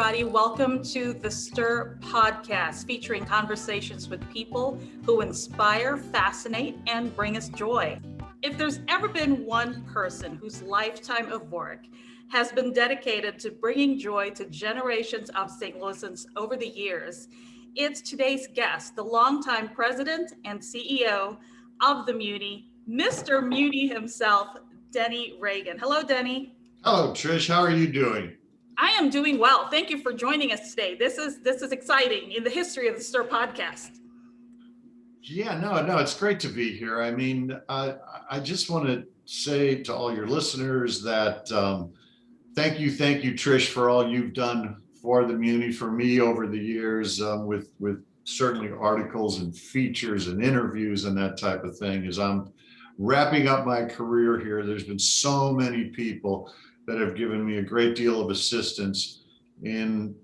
everybody. Welcome to the Stir podcast, featuring conversations with people who inspire, fascinate, and bring us joy. If there's ever been one person whose lifetime of work has been dedicated to bringing joy to generations of St. Louisans over the years, it's today's guest, the longtime president and CEO of the Muny, Mr. Muny himself, Denny Reagan. Hello, Denny. Hello, Trish. How are you doing? I am doing well. Thank you for joining us today. This is exciting in the history of the Stir podcast. Yeah, no, it's great to be here. I mean, I just want to say to all your listeners that thank you, Trish, for all you've done for the Muny, for me over the years, with certainly articles and features and interviews and that type of thing. As I'm wrapping up my career here, there's been so many people that have given me a great deal of assistance in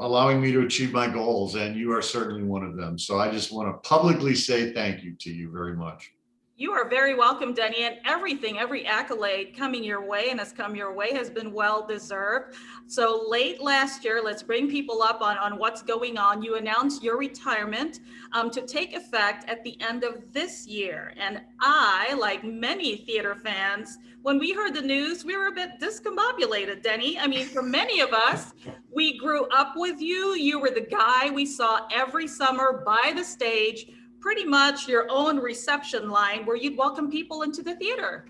allowing me to achieve my goals, and you are certainly one of them. So I just want to publicly say thank you to you very much. You are very welcome, Denny, and every accolade coming your way and has come your way has been well deserved. So late last year, let's bring people up on what's going on. You announced your retirement to take effect at the end of this year. And I, like many theater fans, when we heard the news, we were a bit discombobulated, Denny. I mean, for many of us, we grew up with you. You were the guy we saw every summer by the stage, pretty much your own reception line where you'd welcome people into the theater.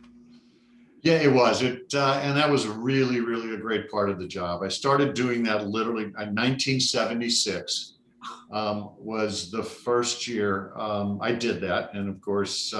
Yeah, it was. And that was really, really a great part of the job. I started doing that literally in 1976 was the first year I did that. And of course,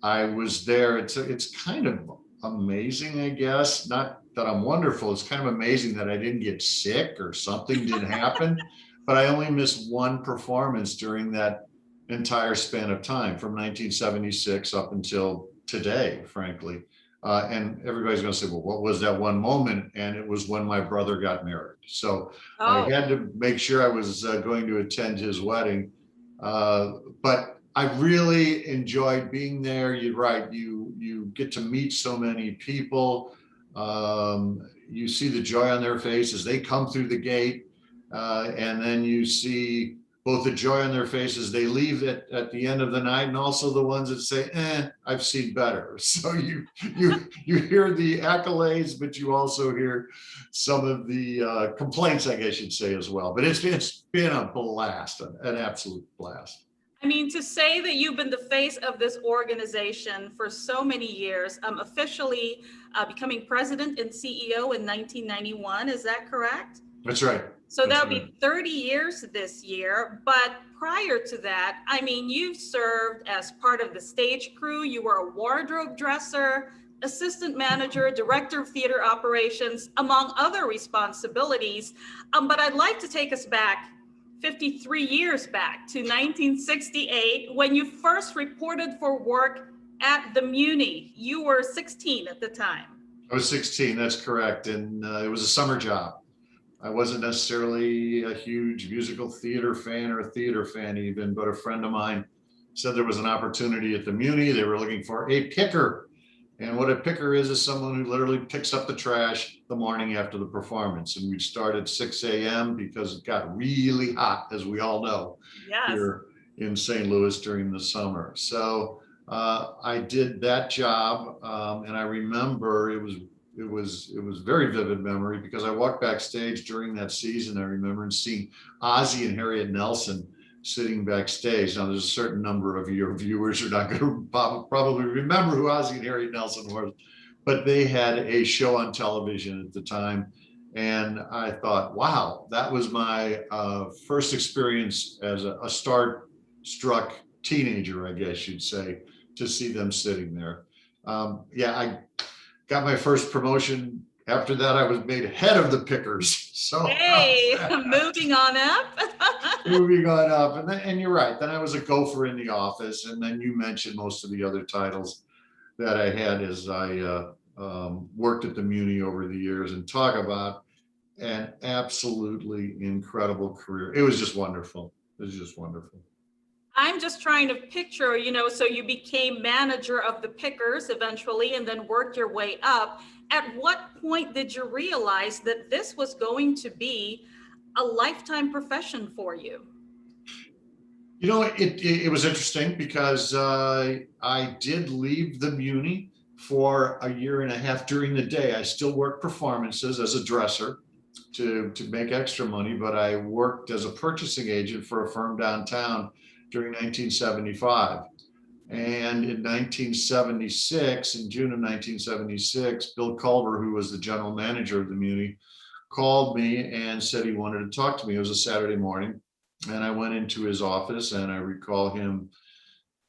I was there. It's kind of amazing, I guess. Not that I'm wonderful. It's kind of amazing that I didn't get sick or something didn't happen, but I only missed one performance during that entire span of time from 1976 up until today, frankly. And everybody's going to say, well, what was that one moment? And it was when my brother got married. So I had to make sure I was going to attend his wedding. But I really enjoyed being there. You're right. You get to meet so many people. You see the joy on their faces. They come through the gate, and then you see both the joy on their faces, they leave at the end of the night, and also the ones that say, I've seen better. So you hear the accolades, but you also hear some of the complaints, I guess you'd say, as well. But it's been a blast, an absolute blast. I mean, to say that you've been the face of this organization for so many years, officially becoming president and CEO in 1991, is that correct? That's right. So that'll be 30 years this year. But prior to that, I mean, you've served as part of the stage crew. You were a wardrobe dresser, assistant manager, director of theater operations, among other responsibilities. But I'd like to take us back 53 years back to 1968, when you first reported for work at the Muny. You were 16 at the time. I was 16, that's correct. And it was a summer job. I wasn't necessarily a huge musical theater fan or a theater fan even, but a friend of mine said there was an opportunity at the Muny. They were looking for a picker. And what a picker is someone who literally picks up the trash the morning after the performance. And we'd start at 6 a.m. because it got really hot, as we all know, here in St. Louis during the summer. So I did that job, and I remember it was very vivid memory because I walked backstage during that season. I remember seeing Ozzie and Harriet Nelson sitting backstage. Now, there's a certain number of your viewers who are not going to probably remember who Ozzie and Harriet Nelson were, but they had a show on television at the time. And I thought, wow, that was my first experience as a star-struck teenager, I guess you'd say, to see them sitting there. I got my first promotion. After that, I was made head of the pickers. So hey, moving on up. Moving on up. And you're right. Then I was a gopher in the office. And then you mentioned most of the other titles that I had as I worked at the Muny over the years, and talk about an absolutely incredible career. It was just wonderful. It was just wonderful. I'm just trying to picture, so you became manager of the pickers eventually and then worked your way up. At what point did you realize that this was going to be a lifetime profession for you? You know, it was interesting because I did leave the Muny for a year and a half. During the day, I still worked performances as a dresser to make extra money, but I worked as a purchasing agent for a firm downtown during 1975. And in 1976, in June of 1976, Bill Culver, who was the general manager of the Muny, called me and said he wanted to talk to me. It was a Saturday morning. And I went into his office, and I recall him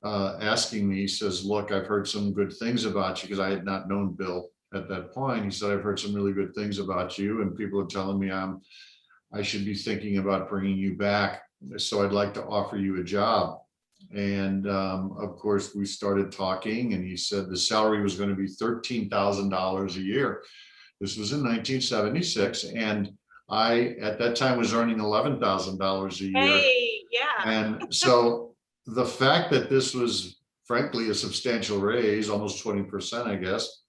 asking me, he says, look, I've heard some good things about you, because I had not known Bill at that point. He said, I've heard some really good things about you, and people are telling me I should be thinking about bringing you back. So I'd like to offer you a job. And of course, we started talking, and he said the salary was going to be $13,000 a year. This was in 1976. And I, at that time, was earning $11,000 a year. Hey, yeah. And so the fact that this was, frankly, a substantial raise, almost 20%, I guess.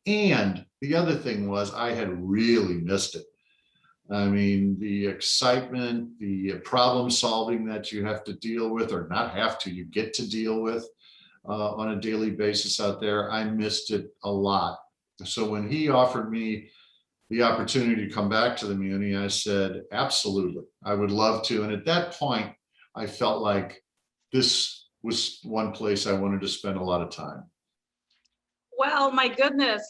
And the other thing was, I had really missed it. I mean, the excitement, the problem solving that you have to deal with, or not have to, you get to deal with on a daily basis out there. I missed it a lot. So when he offered me the opportunity to come back to the Muny, I said, absolutely, I would love to. And at that point, I felt like this was one place I wanted to spend a lot of time. Well, my goodness,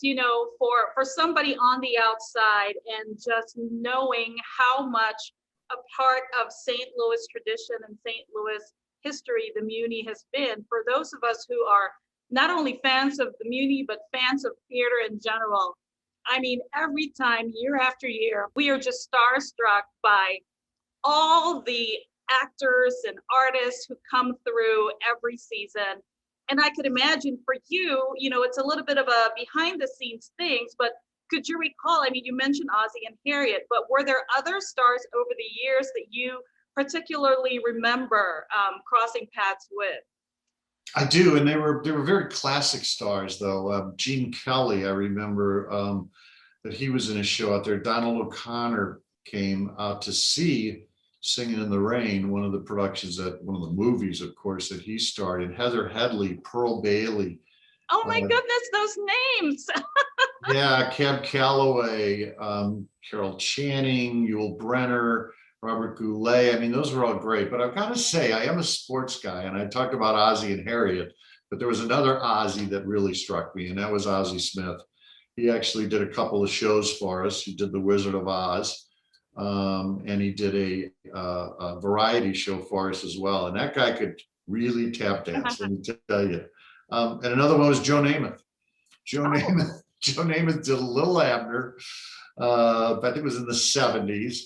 for somebody on the outside and just knowing how much a part of St. Louis tradition and St. Louis history the Muny has been, for those of us who are not only fans of the Muny, but fans of theater in general. I mean, every time, year after year, we are just starstruck by all the actors and artists who come through every season. And I could imagine for you, it's a little bit of a behind the scenes things, but could you recall, I mean, you mentioned Ozzie and Harriet, but were there other stars over the years that you particularly remember crossing paths with? I do, and they were very classic stars, though. Gene Kelly, I remember that he was in a show out there. Donald O'Connor came out to see Singing in the Rain, one of the productions, one of the movies, of course, that he starred in. Heather Headley, Pearl Bailey. Oh my goodness, those names. Yeah, Cab Calloway, Carol Channing, Yul Brynner, Robert Goulet. I mean, those were all great. But I've got to say, I am a sports guy, and I talked about Ozzie and Harriet, but there was another Ozzie that really struck me, and that was Ozzie Smith. He actually did a couple of shows for us. He did The Wizard of Oz, and he did a variety show for us as well. And that guy could really tap dance, let me tell you. And another one was Joe Namath. Joe Namath did a Little Abner, I think it was in the 70s.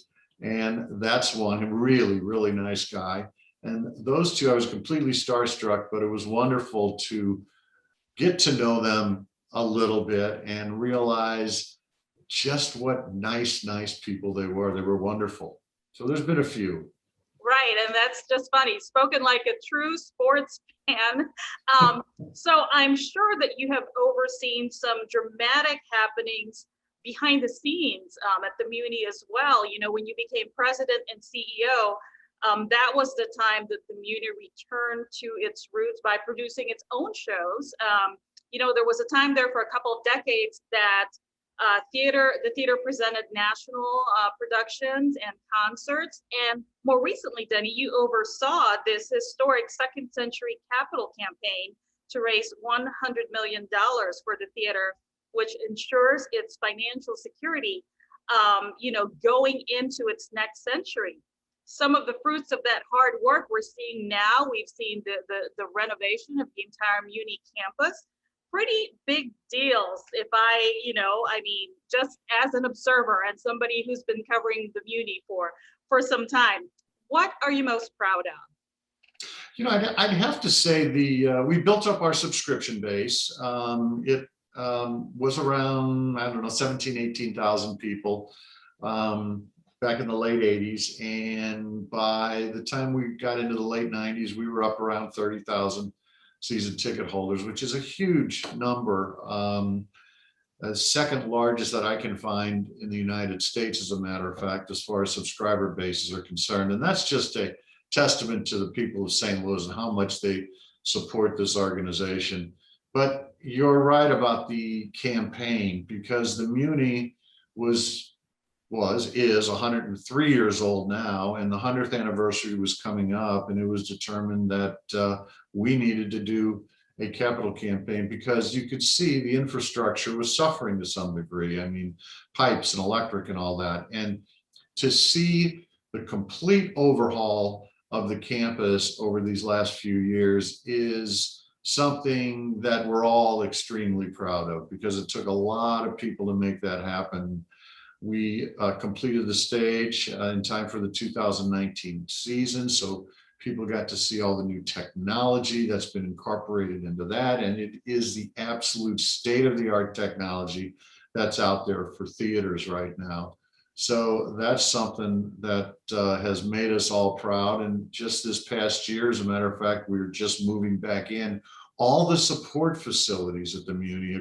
And that's one, a really, really nice guy. And those two, I was completely starstruck, but it was wonderful to get to know them a little bit and realize just what nice people they were. They were wonderful. So there's been a few. Right, and that's just funny, spoken like a true sports fan. So I'm sure that you have overseen some dramatic happenings behind the scenes at the Muny as well. When you became president and CEO, that was the time that the Muny returned to its roots by producing its own shows. There was a time there for a couple of decades that the theater presented national productions and concerts. And more recently, Denny, you oversaw this historic second century capital campaign to raise $100 million for the theater, which ensures its financial security, going into its next century. Some of the fruits of that hard work we're seeing now. We've seen the renovation of the entire Muny campus. Pretty big deals, if I mean, just as an observer and somebody who's been covering the Muny for some time. What are you most proud of? I'd have to say we built up our subscription base. It was around, I don't know, 17, 18,000 people back in the late 80s. And by the time we got into the late 90s, we were up around 30,000 season ticket holders, which is a huge number. second largest that I can find in the United States, as a matter of fact, as far as subscriber bases are concerned. And that's just a testament to the people of St. Louis and how much they support this organization. But you're right about the campaign, because the Muny is 103 years old now, and the 100th anniversary was coming up, and it was determined that we needed to do a capital campaign, because you could see the infrastructure was suffering to some degree. I mean, pipes and electric and all that. And to see the complete overhaul of the campus over these last few years is something that we're all extremely proud of, because it took a lot of people to make that happen. We completed the stage in time for the 2019 season, so people got to see all the new technology that's been incorporated into that, and it is the absolute state-of-the-art technology that's out there for theaters right now. So that's something that has made us all proud. And just this past year, as a matter of fact, we were just moving back in. All the support facilities at the Muny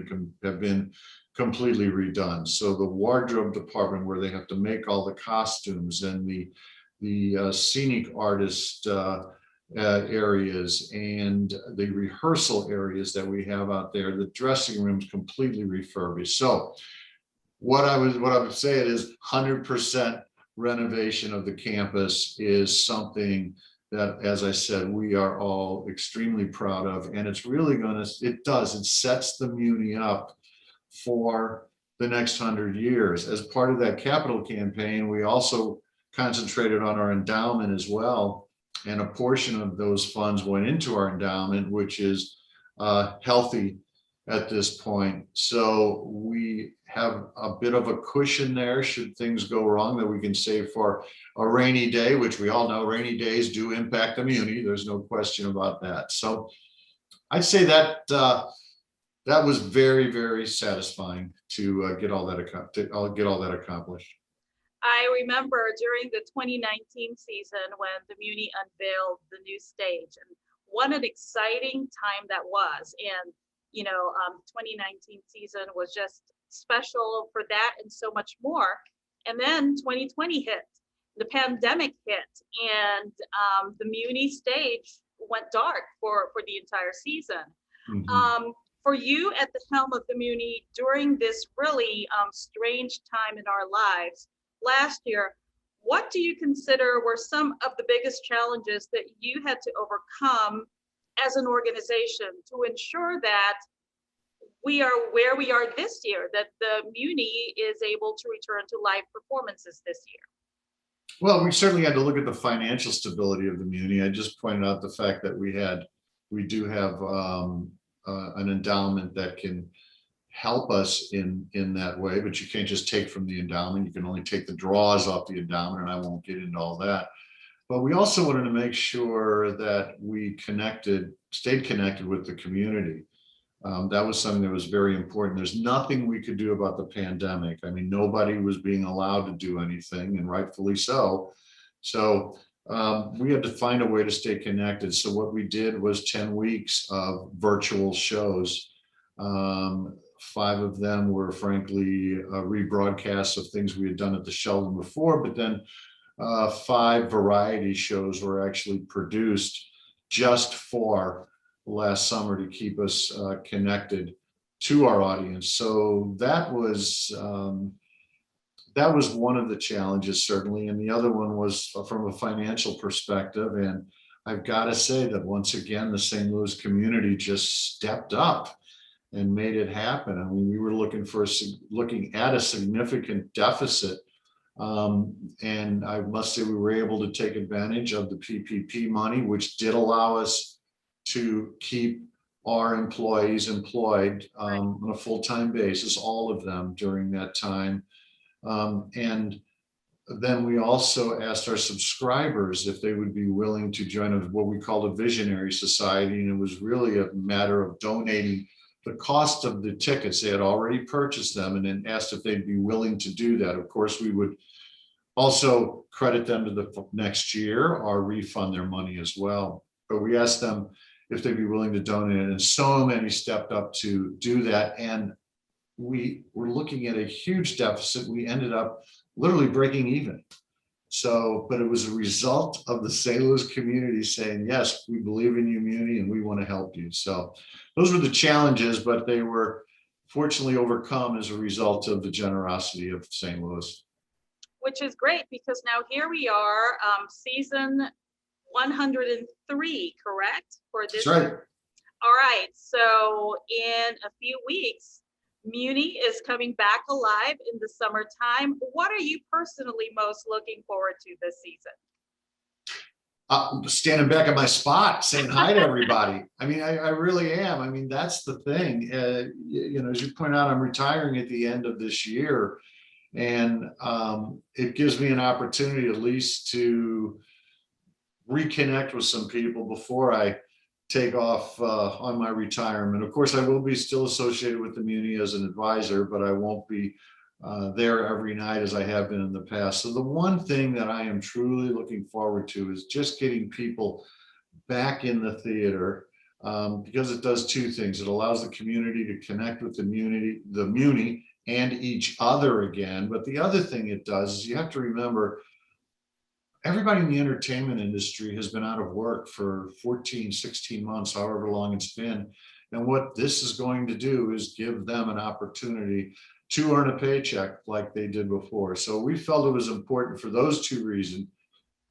have been completely redone. So the wardrobe department, where they have to make all the costumes, and the scenic artist areas, and the rehearsal areas that we have out there, the dressing rooms completely refurbished. So what I would say it is 100% renovation of the campus is something that, as I said, we are all extremely proud of. And it's really it sets the Muny up for the next 100 years. As part of that capital campaign, we also concentrated on our endowment as well. And a portion of those funds went into our endowment, which is healthy at this point. So we have a bit of a cushion there should things go wrong, that we can save for a rainy day, which we all know rainy days do impact the Muny. There's no question about that. So I'd say that that was very, very satisfying to get all that accomplished. I remember during the 2019 season when the Muny unveiled the new stage, and what an exciting time that was. And 2019 season was just special for that and so much more. And then 2020 hit, the pandemic hit, and the Muny stage went dark for the entire season. Mm-hmm. For you at the helm of the Muny during this really strange time in our lives last year, what do you consider were some of the biggest challenges that you had to overcome as an organization to ensure that we are where we are this year, that the Muny is able to return to live performances this year? Well, we certainly had to look at the financial stability of the Muny. I just pointed out the fact that we do have an endowment that can help us in that way, but you can't just take from the endowment. You can only take the draws off the endowment, and I won't get into all that. But we also wanted to make sure that we stayed connected with the community. That was something that was very important. There's nothing we could do about the pandemic. I mean, nobody was being allowed to do anything, and rightfully so. So we had to find a way to stay connected. So what we did was 10 weeks of virtual shows. 5 of them were frankly rebroadcasts of things we had done at the Sheldon before, but then 5 variety shows were actually produced just for last summer to keep us connected to our audience. So that was one of the challenges, certainly. And the other one was from a financial perspective. And I've got to say that once again, the St. Louis community just stepped up and made it happen. I mean, we were looking at a significant deficit. And I must say we were able to take advantage of the PPP money, which did allow us to keep our employees employed on a full-time basis, all of them during that time. And then we also asked our subscribers if they would be willing to join what we call a visionary society. And it was really a matter of donating the cost of the tickets. They had already purchased them, and then asked if they'd be willing to do that. Of course, we would also credit them to the next year or refund their money as well. But we asked them if they'd be willing to donate, and so many stepped up to do that. And we were looking at a huge deficit. We ended up literally breaking even. So, but it was a result of the St. Louis community saying, yes, we believe in you, Muny, and we want to help you. So those were the challenges, but they were fortunately overcome as a result of the generosity of St. Louis. Which is great, because now here we are, season 103, correct? For this. That's right. All right, so in a few weeks, Muny is coming back alive in the summertime. What are you personally most looking forward to this season? Standing back at my spot, saying hi to everybody. I mean, I really am. I mean, that's the thing. You know, as you point out, I'm retiring at the end of this year, and it gives me an opportunity at least to reconnect with some people before I take off on my retirement. Of course, I will be still associated with the Muny as an advisor, but I won't be there every night as I have been in the past. So the one thing that I am truly looking forward to is just getting people back in the theater, because it does two things. It allows the community to connect with the Muny and each other again. But the other thing it does is you have to remember, everybody in the entertainment industry has been out of work for 14, 16 months, however long it's been. And what this is going to do is give them an opportunity to earn a paycheck like they did before. So we felt it was important for those two reasons,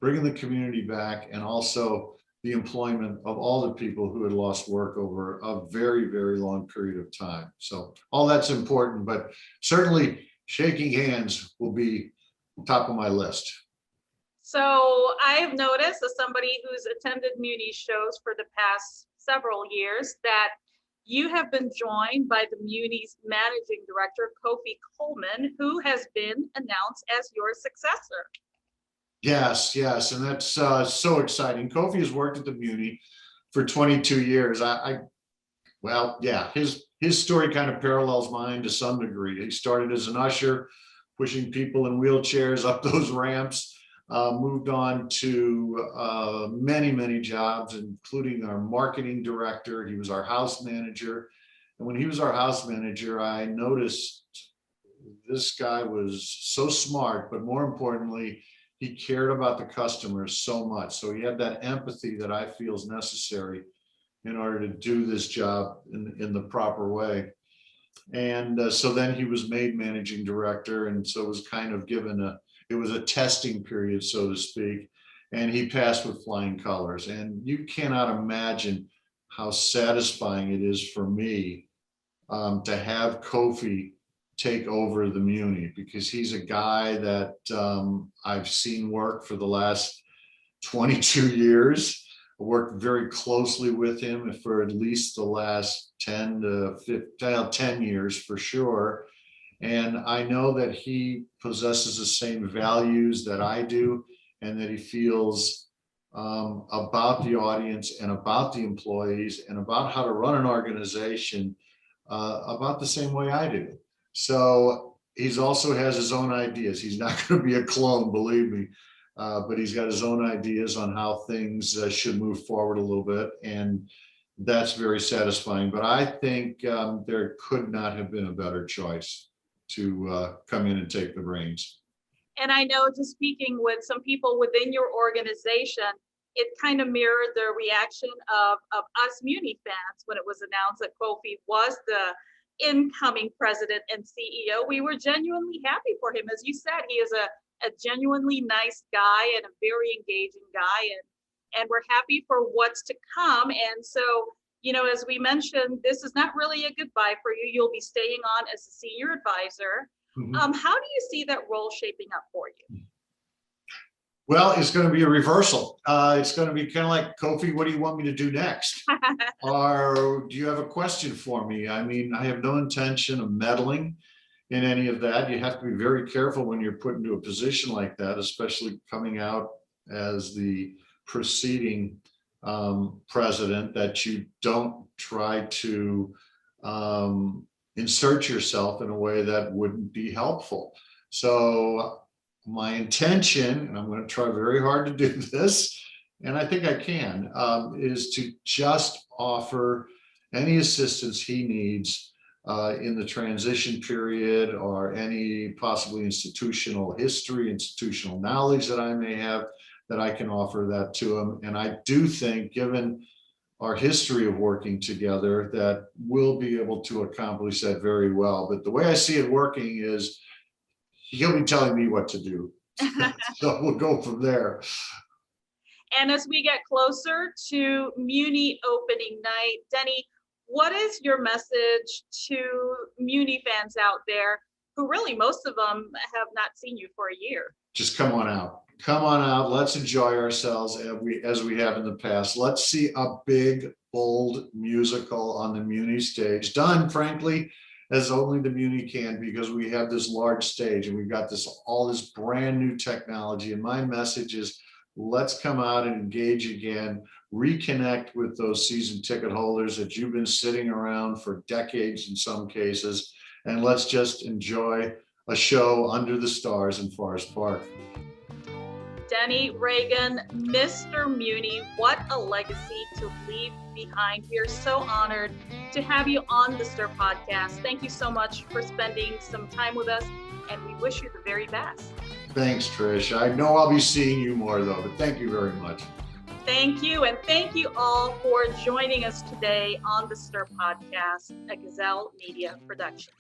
bringing the community back and also the employment of all the people who had lost work over a very, very long period of time. So all that's important, but certainly shaking hands will be top of my list. So I've noticed, as somebody who's attended Muny shows for the past several years, that you have been joined by the Muny's managing director, Kofi Coleman, who has been announced as your successor. Yes, yes, and that's so exciting. Kofi has worked at the Muny for 22 years. Well, yeah, his story kind of parallels mine to some degree. He started as an usher, pushing people in wheelchairs up those ramps, moved on to many, many jobs, including our marketing director. He was our house manager. And when he was our house manager, I noticed this guy was so smart, but more importantly, he cared about the customers so much. So he had that empathy that I feel is necessary in order to do this job in the proper way. And so then he was made managing director. And so it was kind of given it was a testing period, so to speak. And he passed with flying colors. And you cannot imagine how satisfying it is for me to have Kofi take over the Muny, because he's a guy that I've seen work for the last 22 years. I worked very closely with him for at least the last 10 to 15, 10 years for sure. And I know that he possesses the same values that I do, and that he feels about the audience and about the employees and about how to run an organization about the same way I do. So he's also has his own ideas. He's not going to be a clone, believe me, but he's got his own ideas on how things should move forward a little bit. And that's very satisfying. But I think there could not have been a better choice to come in and take the reins. And I know, just speaking with some people within your organization, it kind of mirrored the reaction of us Muny fans when it was announced that Kofi was the incoming president and CEO. We were genuinely happy for him. As you said, he is a genuinely nice guy and a very engaging guy, and we're happy for what's to come. And so, you know, as we mentioned, this is not really a goodbye for you. You'll be staying on as a senior advisor. Mm-hmm. How do you see that role shaping up for you? Well, it's going to be a reversal. It's going to be kind of like, Kofi, what do you want me to do next? Or do you have a question for me? I mean, I have no intention of meddling in any of that. You have to be very careful when you're put into a position like that, especially coming out as the preceding president, that you don't try to insert yourself in a way that wouldn't be helpful. So my intention, and I'm going to try very hard to do this, and I think I can, is to just offer any assistance he needs in the transition period, or any possibly institutional history, institutional knowledge that I may have, that I can offer that to them. And I do think, given our history of working together, that we'll be able to accomplish that very well. But the way I see it working is he'll be telling me what to do. So we'll go from there. And as we get closer to Muny opening night, Denny, what is your message to Muny fans out there who really, most of them have not seen you for a year? Just come on out. Come on out. Let's enjoy ourselves as we have in the past. Let's see a big, bold musical on the Muny stage, done, frankly, as only the Muny can, because we have this large stage and we've got all this brand new technology. And my message is, let's come out and engage again, reconnect with those season ticket holders that you've been sitting around for decades in some cases, and let's just enjoy a show under the stars in Forest Park. Denny Reagan, Mr. Muny, what a legacy to leave behind. We are so honored to have you on the Stir podcast. Thank you so much for spending some time with us, and we wish you the very best. Thanks, Trish. I know I'll be seeing you more, though, but thank you very much. Thank you, and thank you all for joining us today on the Stir podcast, a Gazelle Media production.